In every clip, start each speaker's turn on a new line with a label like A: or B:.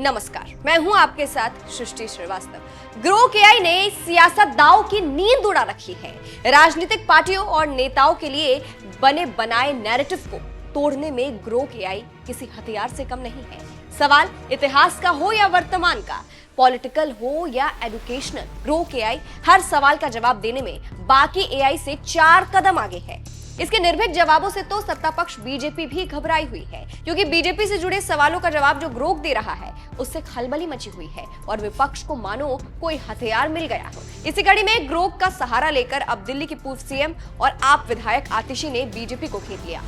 A: नमस्कार, मैं हूं आपके साथ सृष्टि श्रीवास्तव। ग्रोक एआई ने सियासतदानों की नींद उड़ा रखी है। राजनीतिक पार्टियों और नेताओं के लिए बने बनाए नैरेटिव को तोड़ने में ग्रोक एआई किसी हथियार से कम नहीं है। सवाल इतिहास का हो या वर्तमान का, पॉलिटिकल हो या एजुकेशनल, ग्रोक एआई हर सवाल का जवाब देने में बाकी एआई से 4 कदम आगे है। इसके निर्भीक जवाबों से तो सत्ता पक्ष बीजेपी भी घबराई हुई है, क्योंकि बीजेपी से जुड़े सवालों का जवाब जो ग्रोक दे रहा है उससे खलबली मची हुई है और विपक्ष को मानो कोई हथियार मिल गया हो। इसी कड़ी में ग्रोक का सहारा लेकर अब दिल्ली की पूर्व सीएम और आप विधायक आतिशी ने बीजेपी को घेर लिया।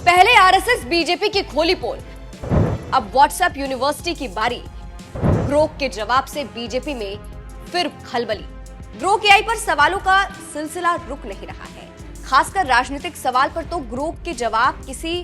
A: पहले आरएसएस बीजेपी की खोली पोल, अब व्हाट्सएप यूनिवर्सिटी की बारी। ग्रोक के जवाब से बीजेपी में फिर खलबली। ग्रोक एआई पर सवालों का सिलसिला रुक नहीं रहा है। खासकर राजनीतिक सवाल पर तो ग्रोक के जवाब किसी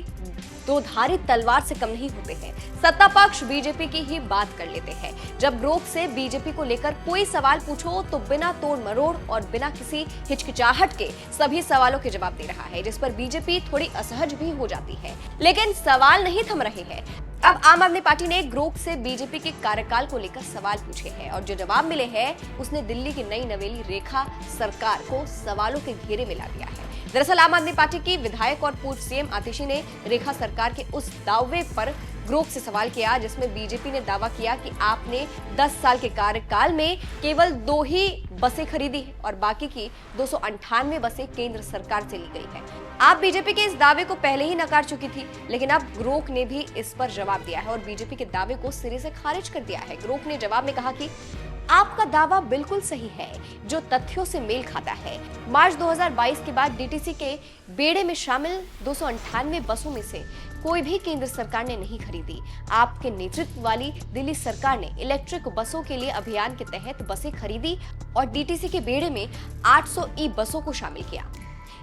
A: दोधारी तलवार से कम नहीं होते हैं। सत्ता पक्ष बीजेपी की ही बात कर लेते हैं। जब ग्रोक से बीजेपी को लेकर कोई सवाल पूछो तो बिना तोड़ मरोड़ और बिना किसी हिचकिचाहट के सभी सवालों के जवाब दे रहा है, जिस पर बीजेपी थोड़ी असहज भी हो जाती है। लेकिन सवाल नहीं थम रहे हैं। अब आम आदमी पार्टी ने ग्रोक से बीजेपी के कार्यकाल को लेकर सवाल पूछे हैं और जो जवाब मिले हैं उसने दिल्ली की नई नवेली रेखा सरकार को सवालों के घेरे में ला दिया है। दरअसल आम आदमी पार्टी की विधायक और पूर्व सीएम आतिशी ने रेखा सरकार के उस दावे पर ग्रोक से सवाल किया जिसमें बीजेपी ने दावा किया कि आपने 10 साल के कार्यकाल में केवल 2 ही बसें खरीदी है और बाकी की 298 बसें केंद्र सरकार से ली गई है। आप बीजेपी के इस दावे को पहले ही नकार चुकी थी, लेकिन अब ग्रोक ने भी इस पर जवाब दिया है और बीजेपी के दावे को सिरे से खारिज कर दिया है। ग्रोक ने जवाब में कहा कि आपका दावा बिल्कुल सही है, जो तथ्यों से मेल खाता है। मार्च 2022 के बाद डीटीसी के बेड़े में शामिल 298 बसों में से कोई भी केंद्र सरकार ने नहीं खरीदी। आपके नेतृत्व वाली दिल्ली सरकार ने इलेक्ट्रिक बसों के लिए अभियान के तहत बसें खरीदी और डीटीसी के बेड़े में 800 ई बसों को शामिल किया।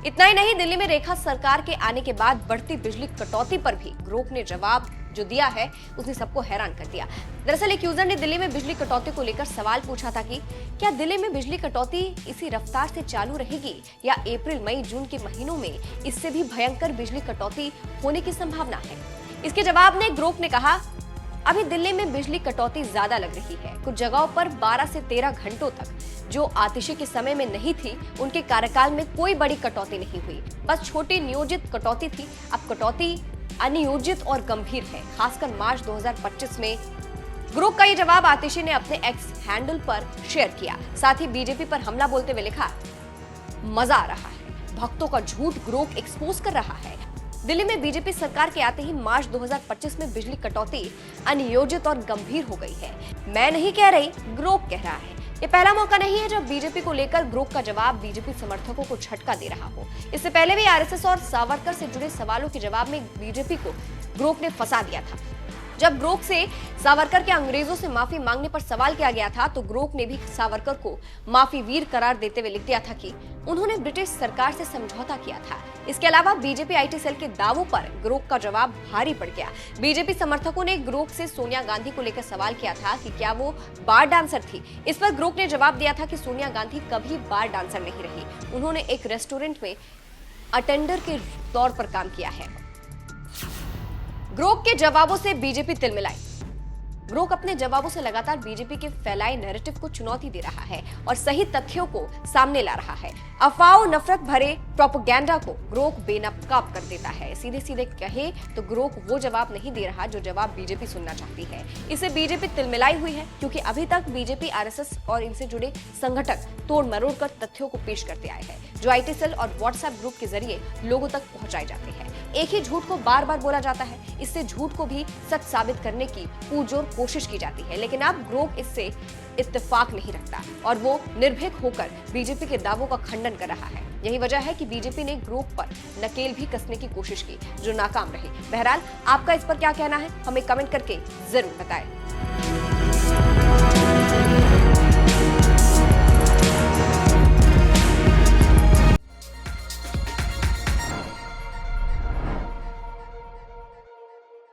A: इतना ही नहीं, दिल्ली में रेखा सरकार के आने के बाद बढ़ती बिजली कटौती पर भी ग्रोक ने जवाब जो दिया है उसने सबको हैरान कर दिया। दरअसल एक यूजर ने दिल्ली में बिजली कटौती को लेकर सवाल पूछा था कि क्या दिल्ली में बिजली कटौती इसी रफ्तार से चालू रहेगी या अप्रैल मई जून के महीनों में इससे भी भयंकर बिजली कटौती होने की संभावना है। इसके जवाब में ग्रोक ने कहा, अभी दिल्ली में बिजली कटौती ज्यादा लग रही है। कुछ जगहों पर 12 से 13 घंटों तक, जो आतिशी के समय में नहीं थी, उनके कार्यकाल में कोई बड़ी कटौती नहीं हुई, बस छोटी नियोजित कटौती थी। अब कटौती अनियोजित और गंभीर है, खासकर मार्च 2025 में। ग्रोक का ये जवाब आतिशी ने अपने एक्स हैंडल पर शेयर किया। साथ ही बीजेपी पर हमला बोलते हुए लिखा, मजा आ रहा है, भक्तों का झूठ ग्रोक एक्सपोज कर रहा है। दिल्ली में बीजेपी सरकार के आते ही मार्च 2025 में बिजली कटौती अनियोजित और गंभीर हो गई है। मैं नहीं कह रही, ग्रोक कह रहा है। ये पहला मौका नहीं है जब बीजेपी को लेकर ग्रोक का जवाब बीजेपी समर्थकों को झटका दे रहा हो। इससे पहले भी आरएसएस और सावरकर से जुड़े सवालों के जवाब में बीजेपी को ग्रोक ने फंसा दिया था। जब ग्रोक से सावरकर के अंग्रेजों से माफी मांगने पर सवाल किया गया था तो ग्रोक ने भी सावरकर को माफी वीर करार देते हुए लिख दिया था कि उन्होंने ब्रिटिश सरकार से समझौता किया था। इसके अलावा बीजेपी आईटी सेल के दावों पर ग्रोक का जवाब भारी पड़ गया। बीजेपी समर्थकों ने ग्रोक से सोनिया गांधी को लेकर सवाल किया था कि क्या वो बार डांसर थी। इस पर ग्रोक ने जवाब दिया था कि सोनिया गांधी कभी बार डांसर नहीं रही, उन्होंने एक रेस्टोरेंट में अटेंडर के तौर पर काम किया है। ग्रोक के जवाबों से बीजेपी तिलमिलाई। ग्रोक अपने जवाबों से लगातार बीजेपी के फैलाए नैरेटिव को चुनौती दे रहा है और सही तथ्यों को सामने ला रहा है। अफवाह नफरत भरे प्रोपेगेंडा को ग्रोक बेनकाब कर देता है। सीधे सीधे कहे तो ग्रोक वो जवाब नहीं दे रहा जो जवाब बीजेपी सुनना चाहती है। इसे बीजेपी तिलमिलाई हुई है, क्योंकि अभी तक बीजेपी आरएसएस और इनसे जुड़े संगठक तोड़ मरोड़ कर तथ्यों को पेश करते आए हैं, जो आईटी सेल और व्हाट्सएप ग्रुप के जरिए लोगों तक पहुंचाए जाते हैं। एक ही झूठ को बार बार बोला जाता है, इससे झूठ को भी सच साबित करने की पुरजोर कोशिश की जाती है। लेकिन अब ग्रोक इससे इत्तेफाक नहीं रखता और वो निर्भीक होकर बीजेपी के दावों का खंडन कर रहा है। यही वजह है कि बीजेपी ने ग्रोक पर नकेल भी कसने की कोशिश की, जो नाकाम रही। बहरहाल आपका इस पर क्या कहना है, हमें कमेंट करके जरूर बताएं।